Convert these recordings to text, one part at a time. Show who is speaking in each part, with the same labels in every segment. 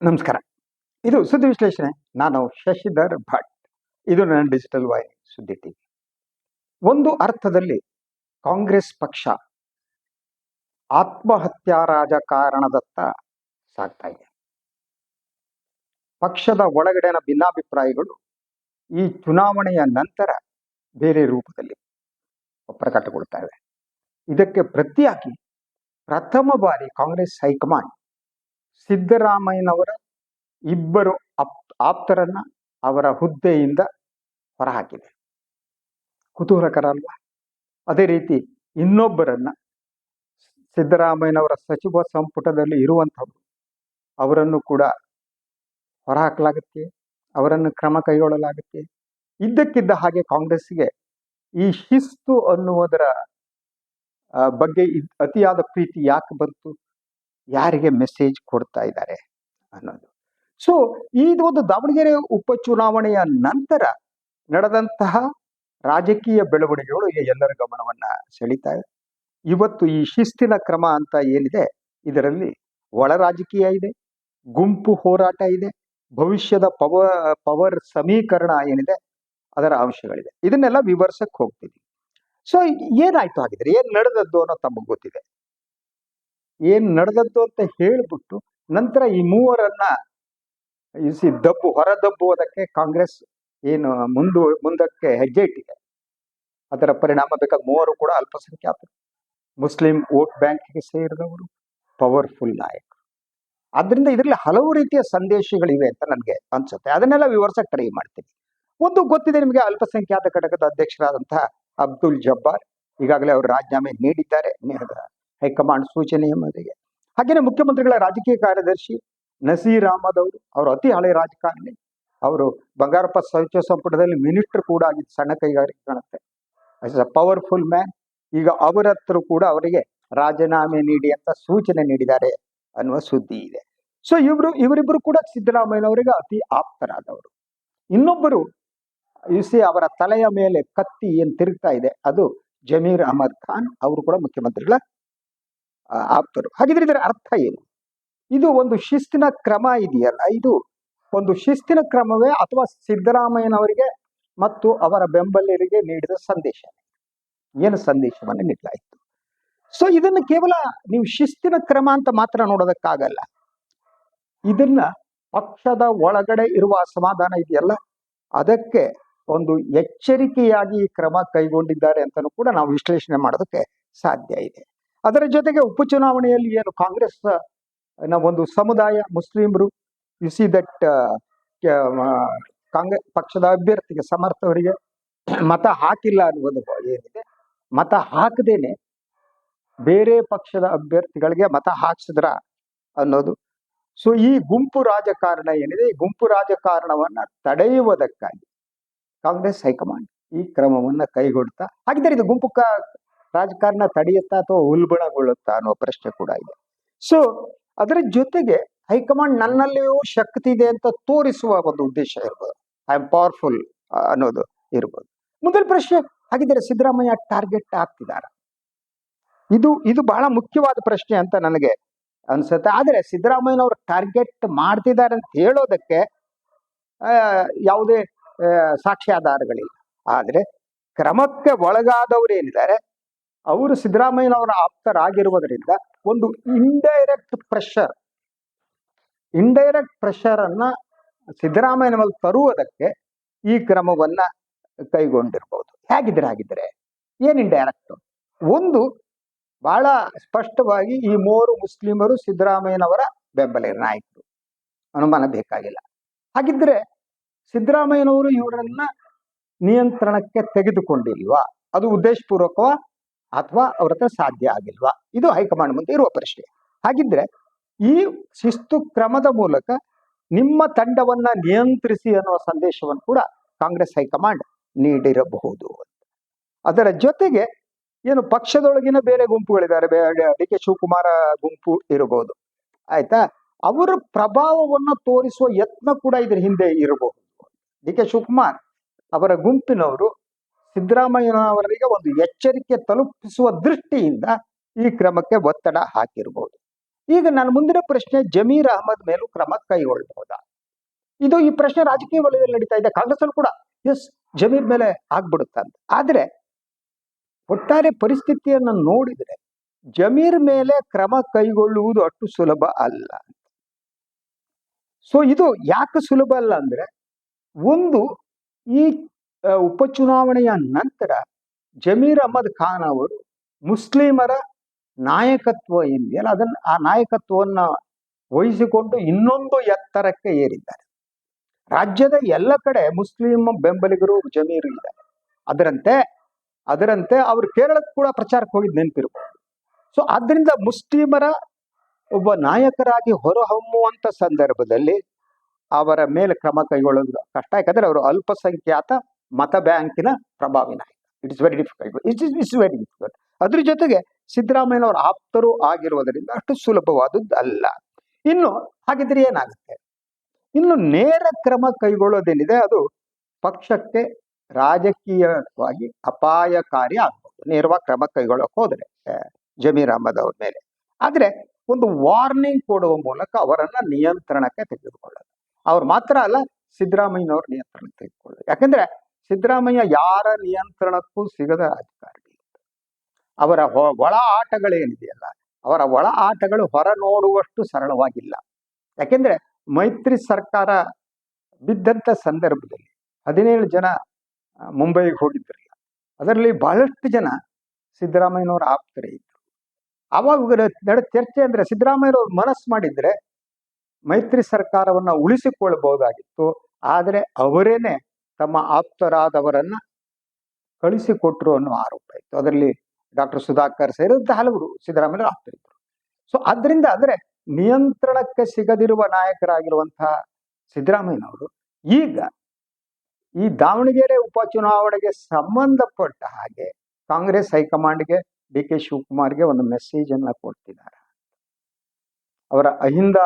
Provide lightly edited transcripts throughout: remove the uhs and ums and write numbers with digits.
Speaker 1: ನಮಸ್ಕಾರ. ಇದು ಸುದ್ದಿ ವಿಶ್ಲೇಷಣೆ. ನಾನು ಶಶಿಧರ್ ಭಟ್. ಇದು ನನ್ನ ಡಿಜಿಟಲ್ ವಾಹಿನಿ ಸುದ್ದಿ ಟಿವಿ. ಒಂದು ಅರ್ಥದಲ್ಲಿ ಕಾಂಗ್ರೆಸ್ ಪಕ್ಷ ಆತ್ಮಹತ್ಯಾ ರಾಜಕಾರಣದತ್ತ ಸಾಗ್ತಾ ಇದೆ. ಪಕ್ಷದ ಒಳಗಡೆನ ಭಿನ್ನಾಭಿಪ್ರಾಯಗಳು ಈ ಚುನಾವಣೆಯ ನಂತರ ಬೇರೆ ರೂಪದಲ್ಲಿ ಪ್ರಕಟಗೊಳ್ತಾ ಇವೆ. ಇದಕ್ಕೆ ಪ್ರತಿಯಾಗಿ ಪ್ರಥಮ ಬಾರಿ ಕಾಂಗ್ರೆಸ್ ಹೈಕಮಾಂಡ್ ಸಿದ್ದರಾಮಯ್ಯನವರ ಇಬ್ಬರು ಆಪ್ತರನ್ನ ಅವರ ಹುದ್ದೆಯಿಂದ ಹೊರಹಾಕಿದೆ. ಕುತೂಹಲಕರ ಅಲ್ವಾ? ಅದೇ ರೀತಿ ಇನ್ನೊಬ್ಬರನ್ನ ಸಿದ್ದರಾಮಯ್ಯನವರ ಸಚಿವ ಸಂಪುಟದಲ್ಲಿ ಇರುವಂಥವ್ರು ಅವರನ್ನು ಕೂಡ ಹೊರಹಾಕಲಾಗುತ್ತೆ, ಅವರನ್ನು ಕ್ರಮ ಕೈಗೊಳ್ಳಲಾಗುತ್ತೆ. ಇದ್ದಕ್ಕಿದ್ದ ಹಾಗೆ ಕಾಂಗ್ರೆಸ್ಗೆ ಈ ಶಿಸ್ತು ಅನ್ನುವುದರ ಬಗ್ಗೆ ಅತಿಯಾದ ಪ್ರೀತಿ ಯಾಕೆ ಬಂತು, ಯಾರಿಗೆ ಮೆಸೇಜ್ ಕೊಡ್ತಾ ಇದ್ದಾರೆ ಅನ್ನೋದು. ಸೊ ಒಂದು ದಾವಣಗೆರೆ ಉಪಚುನಾವಣೆಯ ನಂತರ ನಡೆದಂತಹ ರಾಜಕೀಯ ಬೆಳವಣಿಗೆಗಳು ಎಲ್ಲರ ಗಮನವನ್ನ ಸೆಳೀತಾ ಇದೆ. ಇವತ್ತು ಈ ಶಿಸ್ತಿನ ಕ್ರಮ ಅಂತ ಏನಿದೆ, ಇದರಲ್ಲಿ ಒಳ ರಾಜಕೀಯ ಇದೆ, ಗುಂಪು ಹೋರಾಟ ಇದೆ, ಭವಿಷ್ಯದ ಪವರ್ ಸಮೀಕರಣ ಏನಿದೆ ಅದರ ಅಂಶಗಳಿದೆ. ಇದನ್ನೆಲ್ಲ ವಿವರಿಸಕ್ಕೆ ಹೋಗ್ತೀವಿ. ಸೊ ಏನಾಯ್ತು ಹಾಗಿದ್ರೆ, ಏನ್ ನಡೆದದ್ದು ಅನ್ನೋ ತಮಗೆ ಗೊತ್ತಿದೆ. ಏನ್ ನಡೆದದ್ದು ಅಂತ ಹೇಳ್ಬಿಟ್ಟು ನಂತರ ಈ ಮೂವರನ್ನ ಹೊರದಬ್ಬುವುದಕ್ಕೆ ಕಾಂಗ್ರೆಸ್ ಏನು ಮುಂದಕ್ಕೆ ಹೆಜ್ಜೆ ಇಟ್ಟಿದೆ. ಅದರ ಪರಿಣಾಮ ಬೇಕಾದ ಮೂವರು ಕೂಡ ಅಲ್ಪಸಂಖ್ಯಾತರು, ಮುಸ್ಲಿಂ ವೋಟ್ ಬ್ಯಾಂಕ್ಗೆ ಸೇರಿದವರು, ಪವರ್ಫುಲ್ ನಾಯಕರು. ಆದ್ರಿಂದ ಇದರಲ್ಲಿ ಹಲವು ರೀತಿಯ ಸಂದೇಶಗಳಿವೆ ಅಂತ ನನಗೆ ಅನ್ಸುತ್ತೆ. ಅದನ್ನೆಲ್ಲ ವಿವರಿಸಕ್ಕೆ ಟ್ರೈ ಮಾಡ್ತೀನಿ. ಒಂದು ಗೊತ್ತಿದೆ ನಿಮಗೆ, ಅಲ್ಪಸಂಖ್ಯಾತ ಘಟಕದ ಅಧ್ಯಕ್ಷರಾದಂತಹ ಅಬ್ದುಲ್ ಜಬ್ಬಾರ್ ಈಗಾಗಲೇ ಅವರು ರಾಜೀನಾಮೆ ನೀಡಿದ್ದಾರೆ ಹೈಕಮಾಂಡ್ ಸೂಚನೆಯ ಮೇರೆಗೆ. ಹಾಗೇನೆ ಮುಖ್ಯಮಂತ್ರಿಗಳ ರಾಜಕೀಯ ಕಾರ್ಯದರ್ಶಿ ನಸೀರ್ ಅಹಮದ್ ಅವರು ಅತಿ ಹಳೆ ರಾಜಕಾರಣಿ. ಅವರು ಬಂಗಾರಪ್ಪ ಸಚಿವ ಸಂಪುಟದಲ್ಲಿ ಮಿನಿಸ್ಟರ್ ಕೂಡ ಆಗಿದ್ದು, ಸಣ್ಣ ಕೈಗಾರಿಕೆ ಕಾಣುತ್ತೆ. As a powerful man. ಈಗ ಅವರ ಹತ್ರ ಕೂಡ ಅವರಿಗೆ ರಾಜೀನಾಮೆ ನೀಡಿ ಅಂತ ಸೂಚನೆ ನೀಡಿದ್ದಾರೆ ಅನ್ನುವ ಸುದ್ದಿ ಇದೆ. ಸೊ ಇವರಿಬ್ಬರು ಕೂಡ ಸಿದ್ದರಾಮಯ್ಯನವರಿಗೆ ಅತಿ ಆಪ್ತರಾದವರು. ಇನ್ನೊಬ್ಬರು ಅವರ ತಲೆಯ ಮೇಲೆ ಕತ್ತಿ ಏನ್ ತಿರುಗ್ತಾ ಇದೆ, ಅದು ಜಮೀರ್ ಅಹಮದ್ ಖಾನ್. ಅವರು ಕೂಡ ಮುಖ್ಯಮಂತ್ರಿಗಳ ಆಪ್ತರು. ಹಾಗಿದ್ರೆ ಇದರ ಅರ್ಥ ಏನು? ಇದು ಒಂದು ಶಿಸ್ತಿನ ಕ್ರಮ ಇದೆಯಲ್ಲ, ಇದು ಒಂದು ಶಿಸ್ತಿನ ಕ್ರಮವೇ ಅಥವಾ ಸಿದ್ದರಾಮಯ್ಯನವರಿಗೆ ಮತ್ತು ಅವರ ಬೆಂಬಲಿಗರಿಗೆ ನೀಡಿದ ಸಂದೇಶ? ಏನು ಸಂದೇಶವನ್ನು ನೀಡಲಾಯಿತು? ಸೊ ಇದನ್ನು ಕೇವಲ ನೀವು ಶಿಸ್ತಿನ ಕ್ರಮ ಅಂತ ಮಾತ್ರ ನೋಡೋದಕ್ಕಾಗಲ್ಲ. ಇದನ್ನ ಪಕ್ಷದ ಒಳಗಡೆ ಇರುವ ಅಸಮಾಧಾನ ಇದೆಯಲ್ಲ, ಅದಕ್ಕೆ ಒಂದು ಎಚ್ಚರಿಕೆಯಾಗಿ ಈ ಕ್ರಮ ಕೈಗೊಂಡಿದ್ದಾರೆ ಅಂತಲೂ ಕೂಡ ನಾವು ವಿಶ್ಲೇಷಣೆ ಮಾಡೋದಕ್ಕೆ ಸಾಧ್ಯ ಇದೆ. ಅದರ ಜೊತೆಗೆ ಉಪಚುನಾವಣೆಯಲ್ಲಿ ಏನು ಕಾಂಗ್ರೆಸ್ ಒಂದು ಸಮುದಾಯ ಮುಸ್ಲಿಮರು ದಟ್ ಕಾಂಗ್ರೆಸ್ ಪಕ್ಷದ ಅಭ್ಯರ್ಥಿಗೆ ಸಮರ್ಥವರಿಗೆ ಮತ ಹಾಕಿಲ್ಲ ಅನ್ನುವುದು ಏನಿದೆ, ಮತ ಹಾಕದೇನೆ ಬೇರೆ ಪಕ್ಷದ ಅಭ್ಯರ್ಥಿಗಳಿಗೆ ಮತ ಹಾಕಿಸಿದ್ರ ಅನ್ನೋದು. ಸೊ ಈ ಗುಂಪು ರಾಜಕಾರಣ ಏನಿದೆ, ಈ ಗುಂಪು ರಾಜಕಾರಣವನ್ನ ತಡೆಯುವುದಕ್ಕಾಗಿ ಕಾಂಗ್ರೆಸ್ ಹೈಕಮಾಂಡ್ ಈ ಕ್ರಮವನ್ನ ಕೈಗೊಳ್ತಾ. ಹಾಗಿದ್ದರೆ ಇದು ಗುಂಪು ರಾಜಕಾರಣ ತಡೆಯುತ್ತಾ ಅಥವಾ ಉಲ್ಬಣಗೊಳ್ಳುತ್ತಾ ಅನ್ನೋ ಪ್ರಶ್ನೆ ಕೂಡ ಇದೆ. ಸೊ ಅದರ ಜೊತೆಗೆ ಹೈಕಮಾಂಡ್ ನನ್ನಲ್ಲಿಯೂ ಶಕ್ತಿ ಇದೆ ಅಂತ ತೋರಿಸುವ ಒಂದು ಉದ್ದೇಶ ಇರ್ಬೋದು. ಐ ಆಮ್ ಪವರ್ಫುಲ್ ಅನ್ನೋದು ಇರ್ಬೋದು. ಮುಂದಿನ ಪ್ರಶ್ನೆ, ಹಾಗಿದ್ರೆ ಸಿದ್ದರಾಮಯ್ಯ ಟಾರ್ಗೆಟ್ ಆಗ್ತಿದಾರ? ಇದು ಬಹಳ ಮುಖ್ಯವಾದ ಪ್ರಶ್ನೆ ಅಂತ ನನಗೆ ಅನ್ಸುತ್ತೆ. ಆದರೆ ಸಿದ್ದರಾಮಯ್ಯನವರು ಟಾರ್ಗೆಟ್ ಮಾಡ್ತಿದ್ದಾರೆ ಅಂತ ಹೇಳೋದಕ್ಕೆ ಯಾವುದೇ ಸಾಕ್ಷ್ಯಾಧಾರಗಳಿಲ್ಲ. ಆದ್ರೆ ಕ್ರಮಕ್ಕೆ ಒಳಗಾದವರು ಏನಿದ್ದಾರೆ, ಅವರು ಸಿದ್ದರಾಮಯ್ಯನವರ ಆಪ್ತರಾಗಿರುವುದರಿಂದ ಒಂದು ಇಂಡೈರೆಕ್ಟ್ ಪ್ರೆಷರ್ ಅನ್ನ ಸಿದ್ದರಾಮಯ್ಯನ ಮೇಲೆ ತರುವುದಕ್ಕೆ ಈ ಕ್ರಮವನ್ನ ಕೈಗೊಂಡಿರ್ಬೋದು. ಹಾಗಿದ್ರೆ ಏನ್ ಇಂಡೈರೆಕ್ಟ್? ಒಂದು ಬಹಳ ಸ್ಪಷ್ಟವಾಗಿ ಈ ಮೂವರು ಮುಸ್ಲಿಮರು ಸಿದ್ದರಾಮಯ್ಯನವರ ಬೆಂಬಲಿಗರ ನಾಯಕರು, ಅನುಮಾನ ಬೇಕಾಗಿಲ್ಲ. ಹಾಗಿದ್ರೆ ಸಿದ್ದರಾಮಯ್ಯನವರು ಇವರನ್ನ ನಿಯಂತ್ರಣಕ್ಕೆ ತೆಗೆದುಕೊಂಡಿಲ್ವಾ? ಅದು ಉದ್ದೇಶಪೂರ್ವಕವಾ ಅಥವಾ ಅವ್ರ ಹತ್ರ ಸಾಧ್ಯ ಆಗಿಲ್ವಾ? ಇದು ಹೈಕಮಾಂಡ್ ಮುಂದೆ ಇರುವ ಪ್ರಶ್ನೆ. ಹಾಗಿದ್ರೆ ಈ ಶಿಸ್ತು ಕ್ರಮದ ಮೂಲಕ ನಿಮ್ಮ ತಂಡವನ್ನ ನಿಯಂತ್ರಿಸಿ ಅನ್ನುವ ಸಂದೇಶವನ್ನು ಕೂಡ ಕಾಂಗ್ರೆಸ್ ಹೈಕಮಾಂಡ್ ನೀಡಿರಬಹುದು. ಅದರ ಜೊತೆಗೆ ಏನು ಪಕ್ಷದೊಳಗಿನ ಬೇರೆ ಗುಂಪುಗಳಿದ್ದಾರೆ, ಡಿ ಕೆ ಶಿವಕುಮಾರ ಗುಂಪು ಇರಬಹುದು, ಆಯ್ತಾ, ಅವರ ಪ್ರಭಾವವನ್ನು ತೋರಿಸುವ ಯತ್ನ ಕೂಡ ಇದ್ರ ಹಿಂದೆ ಇರಬಹುದು. ಡಿ ಕೆ ಶಿವಕುಮಾರ್ ಅವರ ಗುಂಪಿನವರು ಸಿದ್ದರಾಮಯ್ಯನವರಿಗೆ ಒಂದು ಎಚ್ಚರಿಕೆ ತಲುಪಿಸುವ ದೃಷ್ಟಿಯಿಂದ ಈ ಕ್ರಮಕ್ಕೆ ಒತ್ತಡ ಹಾಕಿರಬಹುದು. ಈಗ ನನ್ನ ಮುಂದಿನ ಪ್ರಶ್ನೆ, ಜಮೀರ್ ಅಹಮದ್ ಮೇಲೂ ಕ್ರಮ ಕೈಗೊಳ್ಳಬಹುದಾ? ಈ ಪ್ರಶ್ನೆ ರಾಜಕೀಯ ವಲಯದಲ್ಲಿ ನಡೀತಾ ಇದೆ. ಕಾಂಗ್ರೆಸ್ ಅಲ್ಲಿ ಕೂಡ ಎಸ್ ಜಮೀರ್ ಮೇಲೆ ಆಗ್ಬಿಡುತ್ತ ಅಂತ. ಆದ್ರೆ ಒಟ್ಟಾರೆ ಪರಿಸ್ಥಿತಿಯನ್ನು ನೋಡಿದ್ರೆ ಜಮೀರ್ ಮೇಲೆ ಕ್ರಮ ಕೈಗೊಳ್ಳುವುದು ಅಷ್ಟು ಸುಲಭ ಅಲ್ಲ. ಸೊ ಇದು ಯಾಕೆ ಸುಲಭ ಅಲ್ಲ ಅಂದ್ರೆ, ಒಂದು, ಈ ಉಪಚುನಾವಣೆಯ ನಂತರ ಜಮೀರ್ ಅಹಮದ್ ಖಾನ್ ಅವರು ಮುಸ್ಲಿಮರ ನಾಯಕತ್ವ ಏನಿದೆಯಲ್ಲ ಆ ನಾಯಕತ್ವವನ್ನ ವಹಿಸಿಕೊಂಡು ಇನ್ನೊಂದು ಎತ್ತರಕ್ಕೆ ಏರಿದ್ದಾರೆ. ರಾಜ್ಯದ ಎಲ್ಲ ಕಡೆ ಮುಸ್ಲಿಂ ಬೆಂಬಲಿಗರು ಜಮೀರ್ ಇದ್ದಾರೆ. ಅದರಂತೆ ಅವರು ಕೇರಳಕ್ಕೆ ಕೂಡ ಪ್ರಚಾರಕ್ಕೆ ಹೋಗಿದ್ದು ನೆನಪಿರ್ಬೋದು. ಸೊ ಆದ್ರಿಂದ ಮುಸ್ಲಿಮರ ಒಬ್ಬ ನಾಯಕರಾಗಿ ಹೊರಹೊಮ್ಮುವಂತ ಸಂದರ್ಭದಲ್ಲಿ ಅವರ ಮೇಲೆ ಕ್ರಮ ಕೈಗೊಳ್ಳೋದು ಕಷ್ಟ. ಯಾಕಂದ್ರೆ ಅವರು ಅಲ್ಪಸಂಖ್ಯಾತ ಮತ ಬ್ಯಾಂಕಿನ ಪ್ರಭಾವಿ ನಾಯಕ. It's very difficult. It's very difficult. ಅದ್ರ ಜೊತೆಗೆ ಸಿದ್ದರಾಮಯ್ಯನವರ ಆಪ್ತರು ಆಗಿರುವುದರಿಂದ ಅಷ್ಟು ಸುಲಭವಾದದ್ದು ಅಲ್ಲ. ಇನ್ನು ಹಾಗಿದ್ರೆ ಏನಾಗುತ್ತೆ? ಇನ್ನು ನೇರ ಕ್ರಮ ಕೈಗೊಳ್ಳೋದೇನಿದೆ ಅದು ಪಕ್ಷಕ್ಕೆ ರಾಜಕೀಯವಾಗಿ ಅಪಾಯಕಾರಿ ಆಗ್ಬೋದು, ನೇರವಾಗಿ ಕ್ರಮ ಕೈಗೊಳ್ಳೋಕೆ ಹೋದ್ರೆ ಜಮೀರ್ ಅಹಮದ್ ಅವ್ರ ಮೇಲೆ. ಆದ್ರೆ ಒಂದು ವಾರ್ನಿಂಗ್ ಕೊಡುವ ಮೂಲಕ ಅವರನ್ನ ನಿಯಂತ್ರಣಕ್ಕೆ ತೆಗೆದುಕೊಳ್ಳೋದು. ಅವ್ರು ಮಾತ್ರ ಅಲ್ಲ, ಸಿದ್ದರಾಮಯ್ಯನವ್ರ ನಿಯಂತ್ರಣಕ್ಕೆ ತೆಗೆದುಕೊಳ್ಳೋದು. ಯಾಕಂದ್ರೆ ಸಿದ್ದರಾಮಯ್ಯ ಯಾರ ನಿಯಂತ್ರಣಕ್ಕೂ ಸಿಗದ ರಾಜಕಾರಣಿ. ಅವರ ಒಳ ಆಟಗಳೇನಿದೆಯಲ್ಲ, ಅವರ ಒಳ ಆಟಗಳು ಹೊರ ನೋಡುವಷ್ಟು ಸರಳವಾಗಿಲ್ಲ. ಯಾಕೆಂದ್ರೆ ಮೈತ್ರಿ ಸರ್ಕಾರ ಬಿದ್ದಂತ ಸಂದರ್ಭದಲ್ಲಿ 17 ಜನ ಮುಂಬೈಗೆ ಹೋಗಿದ್ರಲ್ಲ, ಅದರಲ್ಲಿ ಬಹಳಷ್ಟು ಜನ ಸಿದ್ದರಾಮಯ್ಯನವರ ಆಪ್ತರೇ ಇದ್ರು. ಅವಾಗ ಚರ್ಚೆ ಅಂದ್ರೆ, ಸಿದ್ದರಾಮಯ್ಯನವ್ರು ಮನಸ್ಸು ಮಾಡಿದ್ರೆ ಮೈತ್ರಿ ಸರ್ಕಾರವನ್ನ ಉಳಿಸಿಕೊಳ್ಳಬಹುದಾಗಿತ್ತು. ಆದರೆ ಅವರೇನೆ ತಮ್ಮ ಆಪ್ತರಾದವರನ್ನ ಕಳಿಸಿಕೊಟ್ರು ಅನ್ನೋ ಆರೋಪ ಇತ್ತು. ಅದರಲ್ಲಿ ಡಾಕ್ಟರ್ ಸುಧಾಕರ್ ಸೇರಿದಂತೆ ಹಲವರು ಸಿದ್ದರಾಮಯ್ಯ ಆಪ್ತರಿದ್ರು. ಸೊ ಅದರಿಂದ ಅಂದ್ರೆ ನಿಯಂತ್ರಣಕ್ಕೆ ಸಿಗದಿರುವ ನಾಯಕರಾಗಿರುವಂತಹ ಸಿದ್ದರಾಮಯ್ಯನವರು ಈಗ ಈ ದಾವಣಗೆರೆ ಉಪಚುನಾವಣೆಗೆ ಸಂಬಂಧಪಟ್ಟ ಹಾಗೆ ಕಾಂಗ್ರೆಸ್ ಹೈಕಮಾಂಡ್ಗೆ, ಡಿ ಕೆ ಶಿವಕುಮಾರ್ಗೆ ಒಂದು ಮೆಸೇಜ್ ಅನ್ನ ಕೊಡ್ತಿದ್ದಾರೆ. ಅವರ ಅಹಿಂದ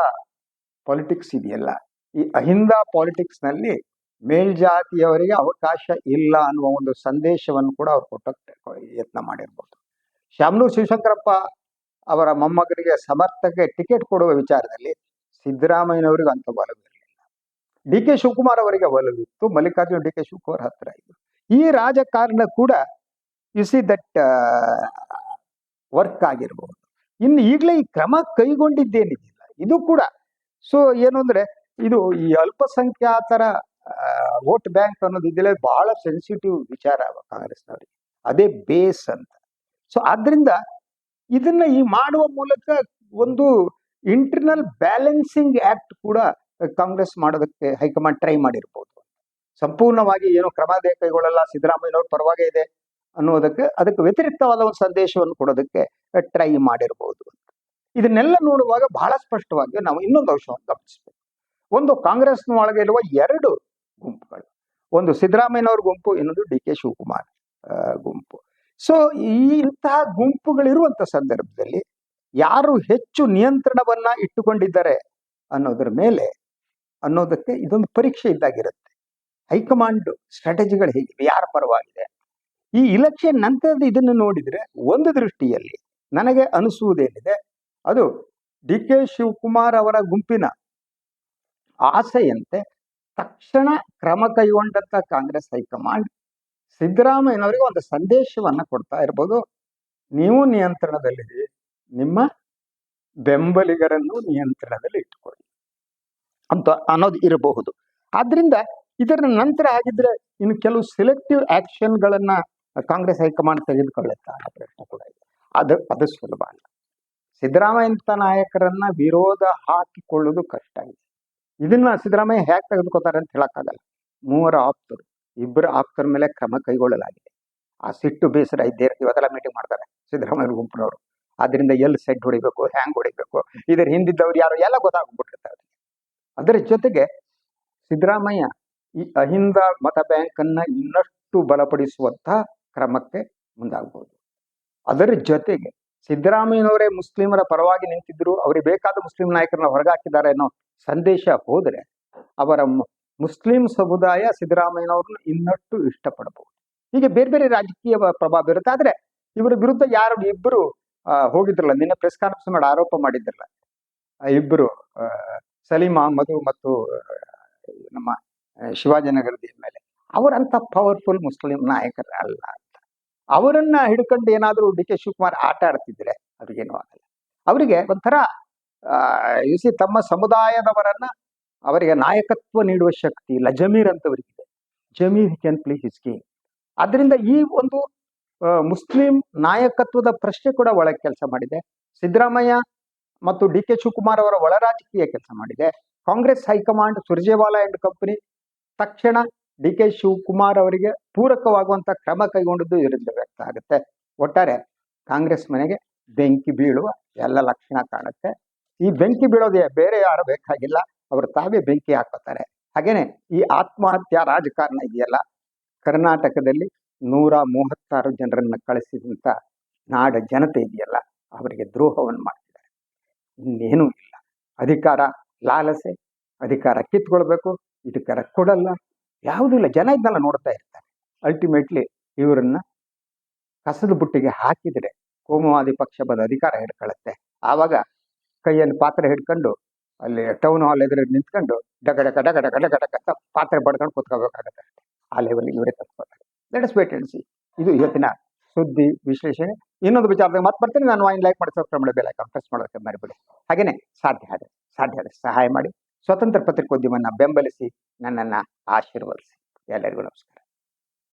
Speaker 1: ಪಾಲಿಟಿಕ್ಸ್ ಇದೆಯಲ್ಲ, ಈ ಅಹಿಂದ ಪಾಲಿಟಿಕ್ಸ್ ನಲ್ಲಿ ಮೇಲ್ಜಾತಿಯವರಿಗೆ ಅವಕಾಶ ಇಲ್ಲ ಅನ್ನುವ ಒಂದು ಸಂದೇಶವನ್ನು ಕೂಡ ಅವ್ರು ಕೊಟ್ಟಕ್ಕೆ ಯತ್ನ ಮಾಡಿರ್ಬೋದು. ಶಾಮನೂರು ಶಿವಶಂಕರಪ್ಪ ಅವರ ಮೊಮ್ಮಗನಿಗೆ ಸಮರ್ಥಕ್ಕೆ ಟಿಕೆಟ್ ಕೊಡುವ ವಿಚಾರದಲ್ಲಿ ಸಿದ್ದರಾಮಯ್ಯನವರಿಗೆ ಅಂತ ಒಲವಿರಲಿಲ್ಲ. ಡಿ ಕೆ ಶಿವಕುಮಾರ್ ಅವರಿಗೆ ಒಲವಿತ್ತು, ಮಲ್ಲಿಕಾರ್ಜುನ್ ಡಿ ಕೆ ಶಿವಕುಮಾರ್ ಹತ್ರ ಇದ್ರು. ಈ ರಾಜಕಾರಣ ಕೂಡ ಯು ಸಿ ದಟ್ ವರ್ಕ್ ಆಗಿರ್ಬೋದು. ಇನ್ನು ಈಗಲೇ ಈ ಕ್ರಮ ಕೈಗೊಂಡಿದ್ದೇನಿದೆಯಲ್ಲ ಇದು ಕೂಡ ಸೊ ಏನು ಅಂದ್ರೆ, ಇದು ಈ ಅಲ್ಪಸಂಖ್ಯಾತರ ವೋಟ್ ಬ್ಯಾಂಕ್ ಅನ್ನೋದು ಇದೆಲ್ಲ ಬಹಳ ಸೆನ್ಸಿಟಿವ್ ವಿಚಾರ ಕಾಂಗ್ರೆಸ್ನವರಿಗೆ. ಅದೇ ಬೇಸ್ ಅಂತ. ಸೊ ಆದ್ರಿಂದ ಇದನ್ನ ಈ ಮಾಡುವ ಮೂಲಕ ಒಂದು ಇಂಟರ್ನಲ್ ಬ್ಯಾಲೆನ್ಸಿಂಗ್ ಆಕ್ಟ್ ಕೂಡ ಕಾಂಗ್ರೆಸ್ ಮಾಡೋದಕ್ಕೆ ಹೈಕಮಾಂಡ್ ಟ್ರೈ ಮಾಡಿರ್ಬೋದು. ಸಂಪೂರ್ಣವಾಗಿ ಏನು ಕ್ರಮ ಕೈಗೊಳ್ಳಲ್ಲ, ಸಿದ್ದರಾಮಯ್ಯನವ್ರ ಪರವಾಗೇ ಇದೆ ಅದಕ್ಕೆ ವ್ಯತಿರಿಕ್ತವಾದ ಒಂದು ಸಂದೇಶವನ್ನು ಕೊಡೋದಕ್ಕೆ ಟ್ರೈ ಮಾಡಿರ್ಬೋದು. ಇದನ್ನೆಲ್ಲ ನೋಡುವಾಗ ಬಹಳ ಸ್ಪಷ್ಟವಾಗಿ ನಾವು ಇನ್ನೊಂದು ಅಂಶವನ್ನು ಗಮನಿಸಬೇಕು. ಒಂದು ಕಾಂಗ್ರೆಸ್ನ ಒಳಗೆ ಇರುವ 2 ಗುಂಪುಗಳು, ಒಂದು ಸಿದ್ದರಾಮಯ್ಯನವ್ರ ಗುಂಪು, ಇನ್ನೊಂದು ಡಿ ಕೆ ಶಿವಕುಮಾರ್ ಗುಂಪು. ಸೊ ಇಂತಹ ಗುಂಪುಗಳಿರುವಂತ ಸಂದರ್ಭದಲ್ಲಿ ಯಾರು ಹೆಚ್ಚು ನಿಯಂತ್ರಣವನ್ನ ಇಟ್ಟುಕೊಂಡಿದ್ದಾರೆ ಅನ್ನೋದಕ್ಕೆ ಇದೊಂದು ಪರೀಕ್ಷೆ ಇದ್ದಾಗಿರುತ್ತೆ. ಹೈಕಮಾಂಡ್ ಸ್ಟ್ರಾಟಜಿಗಳು ಹೇಗಿವೆ, ಯಾರ ಪರವಾಗಿದೆ. ಈ ಇಲೆಕ್ಷನ್ ನಂತರದ ಇದನ್ನು ನೋಡಿದ್ರೆ ಒಂದು ದೃಷ್ಟಿಯಲ್ಲಿ ನನಗೆ ಅನಿಸುವುದೇನಿದೆ, ಅದು ಡಿ ಕೆ ಶಿವಕುಮಾರ್ ಅವರ ಗುಂಪಿನ ಆಸೆಯಂತೆ ತಕ್ಷಣ ಕ್ರಮ ಕೈಗೊಂಡಂತ ಕಾಂಗ್ರೆಸ್ ಹೈಕಮಾಂಡ್ ಸಿದ್ದರಾಮಯ್ಯನವರಿಗೆ ಒಂದು ಸಂದೇಶವನ್ನ ಕೊಡ್ತಾ ಇರ್ಬೋದು. ನೀವು ನಿಯಂತ್ರಣದಲ್ಲಿರಿ, ನಿಮ್ಮ ಬೆಂಬಲಿಗರನ್ನು ನಿಯಂತ್ರಣದಲ್ಲಿ ಇಟ್ಟುಕೊಳ್ಳಿ ಅಂತ ಅನ್ನೋದು ಇರಬಹುದು. ಆದ್ರಿಂದ ಇದರ ನಂತರ ಆಗಿದ್ರೆ ಇನ್ನು ಕೆಲವು ಸೆಲೆಕ್ಟಿವ್ ಆಕ್ಷನ್ಗಳನ್ನ ಕಾಂಗ್ರೆಸ್ ಹೈಕಮಾಂಡ್ ತೆಗೆದುಕೊಳ್ಳುತ್ತಾ ಅನ್ನೋ ಪ್ರಶ್ನೆ ಕೂಡ ಇದೆ. ಅದು ಸುಲಭ ಅಲ್ಲ. ಸಿದ್ದರಾಮಯ್ಯ ನಾಯಕರನ್ನ ವಿರೋಧ ಹಾಕಿಕೊಳ್ಳುವುದು ಕಷ್ಟ ಇದೆ. ಇದನ್ನ ಸಿದ್ದರಾಮಯ್ಯ ಹೇಗೆ ತೆಗೆದುಕೊತಾರೆ ಅಂತ ಹೇಳಕ್ಕಾಗಲ್ಲ. 3 ಆಪ್ತರು, 2 ಆಪ್ತರ ಮೇಲೆ ಕ್ರಮ ಕೈಗೊಳ್ಳಲಾಗಿದೆ. ಆ ಸಿಟ್ಟು ಬೇಸರ ಇದ್ದೇ ಇರ್ತೀವಿ. ಇವತ್ತೆಲ್ಲ ಮೀಟಿಂಗ್ ಮಾಡ್ತಾರೆ ಸಿದ್ದರಾಮಯ್ಯ ಗುಂಪಿನವರು. ಆದ್ರಿಂದ ಎಲ್ಲಿ ಸೆಡ್ ಹೊಡಿಬೇಕು, ಹ್ಯಾಂಗ್ ಹೊಡಿಬೇಕು, ಇದರ ಹಿಂದಿದ್ದವ್ರು ಯಾರು ಎಲ್ಲ ಗೊತ್ತಾಗ್ಬಿಟ್ಟಿರ್ತಾರೆ. ಅದರ ಜೊತೆಗೆ ಸಿದ್ದರಾಮಯ್ಯ ಈ ಅಹಿಂದ ಮತ ಬ್ಯಾಂಕ್ ಅನ್ನ ಇನ್ನಷ್ಟು ಬಲಪಡಿಸುವಂತಹ ಕ್ರಮಕ್ಕೆ ಮುಂದಾಗಬಹುದು. ಅದರ ಜೊತೆಗೆ ಸಿದ್ದರಾಮಯ್ಯನವರೇ ಮುಸ್ಲಿಮರ ಪರವಾಗಿ ನಿಂತಿದ್ರು, ಅವರಿಗೆ ಬೇಕಾದ ಮುಸ್ಲಿಂ ನಾಯಕರನ್ನ ಹೊರಗಾಕಿದ್ದಾರೆ ಅನ್ನೋ ಸಂದೇಶ ಹೋದ್ರೆ ಅವರ ಮುಸ್ಲಿಂ ಸಮುದಾಯ ಸಿದ್ದರಾಮಯ್ಯನವ್ರನ್ನ ಇನ್ನಷ್ಟು ಇಷ್ಟಪಡಬಹುದು. ಹೀಗೆ ಬೇರೆ ಬೇರೆ ರಾಜಕೀಯ ಪ್ರಭಾವ ಇರುತ್ತೆ. ಆದ್ರೆ ಇವರ ವಿರುದ್ಧ ಇಬ್ಬರು ಹೋಗಿದ್ರಲ್ಲ, ನಿನ್ನೆ ಪ್ರೆಸ್ ಕಾನ್ಫರೆನ್ಸ್ ಮಾಡಿ ಆರೋಪ ಮಾಡಿದ್ರಲ್ಲ, ಇಬ್ಬರು ಸಲೀಂ ಅಹಮದ್ ಮತ್ತು ನಮ್ಮ ಶಿವಾಜಿನಗರದ ಮೇಲೆ ಅವರಂತ ಪವರ್ಫುಲ್ ಮುಸ್ಲಿಂ ನಾಯಕರು ಅಲ್ಲ ಅಂತ. ಅವರನ್ನ ಹಿಡ್ಕೊಂಡು ಏನಾದರೂ ಡಿ ಕೆ ಶಿವಕುಮಾರ್ ಆಟ ಆಡ್ತಿದ್ರೆ ಅವ್ರಿಗೇನು ಆಗಲ್ಲ. ಅವರಿಗೆ ಒಂಥರ ತಮ್ಮ ಸಮುದಾಯದವರನ್ನ ಅವರಿಗೆ ನಾಯಕತ್ವ ನೀಡುವ ಶಕ್ತಿ ಇಲ್ಲ. ಜಮೀರ್ ಅಂತವರಿಗಿದೆ, Zameer can play his game. ಆದ್ರಿಂದ ಈ ಒಂದು ಮುಸ್ಲಿಂ ನಾಯಕತ್ವದ ಪ್ರಶ್ನೆ ಕೂಡ ಒಳಗೆ ಕೆಲಸ ಮಾಡಿದೆ. ಸಿದ್ದರಾಮಯ್ಯ ಮತ್ತು ಡಿ ಕೆ ಶಿವಕುಮಾರ್ ಅವರ ಒಳ ರಾಜಕೀಯ ಕೆಲಸ ಮಾಡಿದೆ. Congress high command Surjewala and company ತಕ್ಷಣ ಡಿ ಕೆ ಶಿವಕುಮಾರ್ ಅವರಿಗೆ ಪೂರಕವಾಗುವಂತ ಕ್ರಮ ಕೈಗೊಂಡದ್ದು ಇದರಿಂದ ವ್ಯಕ್ತ ಆಗುತ್ತೆ. ಒಟ್ಟಾರೆ ಕಾಂಗ್ರೆಸ್ ಮನೆಗೆ ಬೆಂಕಿ ಬೀಳುವ ಎಲ್ಲ ಲಕ್ಷಣ ಕಾಣುತ್ತೆ. ಈ ಬೆಂಕಿ ಬೀಳೋದೇ ಬೇರೆ ಯಾರು ಬೇಕಾಗಿಲ್ಲ, ಅವರು ತಾವೇ ಬೆಂಕಿ ಹಾಕೋತಾರೆ. ಹಾಗೇನೆ ಈ ಆತ್ಮಹತ್ಯಾ ರಾಜಕಾರಣ ಇದೆಯಲ್ಲ, ಕರ್ನಾಟಕದಲ್ಲಿ 136 ಜನರನ್ನ ಕಳಿಸಿದಂತ ನಾಡ ಜನತೆ ಇದೆಯಲ್ಲ, ಅವರಿಗೆ ದ್ರೋಹವನ್ನು ಮಾಡ್ತಿದ್ದಾರೆ. ಇನ್ನೇನೂ ಇಲ್ಲ. ಅಧಿಕಾರ ಲಾಲಸೆ, ಅಧಿಕಾರ ಕಿತ್ಕೊಳ್ಬೇಕು, ಅಧಿಕಾರ ಕೊಡಲ್ಲ, ಯಾವುದೂ ಇಲ್ಲ. ಜನ ಇದನ್ನೆಲ್ಲ ನೋಡ್ತಾ ಇರ್ತಾರೆ. ಅಲ್ಟಿಮೇಟ್ಲಿ ಇವರನ್ನ ಕಸದ ಬುಟ್ಟಿಗೆ ಹಾಕಿದ್ರೆ ಕೋಮುವಾದಿ ಪಕ್ಷ ಬಂದ ಅಧಿಕಾರ ಹಿಡ್ಕೊಳ್ಳುತ್ತೆ. ಆವಾಗ ಕೈಯಲ್ಲಿ ಪಾತ್ರೆ ಹಿಡ್ಕೊಂಡು ಅಲ್ಲಿ ಟೌನ್ ಹಾಲ್ ಎದುರು ನಿಂತ್ಕೊಂಡು ಡಗ ಡಗ ಡಗ ಡಗ ಡಗ ಡಗ ಅಂತ ಪಾತ್ರೆ ಬಡ್ಕೊಂಡು ಕೂತ್ಕೋಬೇಕಾಗತ್ತೆ. ಆ ಲೆವೆಲ್ ಇವರೇ ತಪ್ಪಿಸ್ಕೊತಾರೆ. Let us wait and see. ಇದು ಇವತ್ತಿನ ಸುದ್ದಿ ವಿಶ್ಲೇಷಣೆ. ಇನ್ನೊಂದು ವಿಚಾರದಾಗ ಮತ್ತೆ ಬರ್ತೀನಿ. ನಾನು ವಾಯಿನ್ ಲೈಕ್ ಮಾಡಿ ಸಬ್ಸ್ಕ್ರೈಬ್ ಮಾಡಿ ಬೆಲ್ ಐಕಾನ್ ಪ್ರೆಸ್ ಮಾಡೋದಕ್ಕೆ ಮರಿಬೇಡಿ. ಹಾಗೇನೆ ಸಾಧ್ಯ ಆದ್ರೆ ಸಹಾಯ ಮಾಡಿ, ಸ್ವತಂತ್ರ ಪತ್ರಿಕೋದ್ಯಮವನ್ನು ಬೆಂಬಲಿಸಿ, ನನ್ನನ್ನು ಆಶೀರ್ವದಿಸಿ. ಎಲ್ಲರಿಗೂ ನಮಸ್ಕಾರ.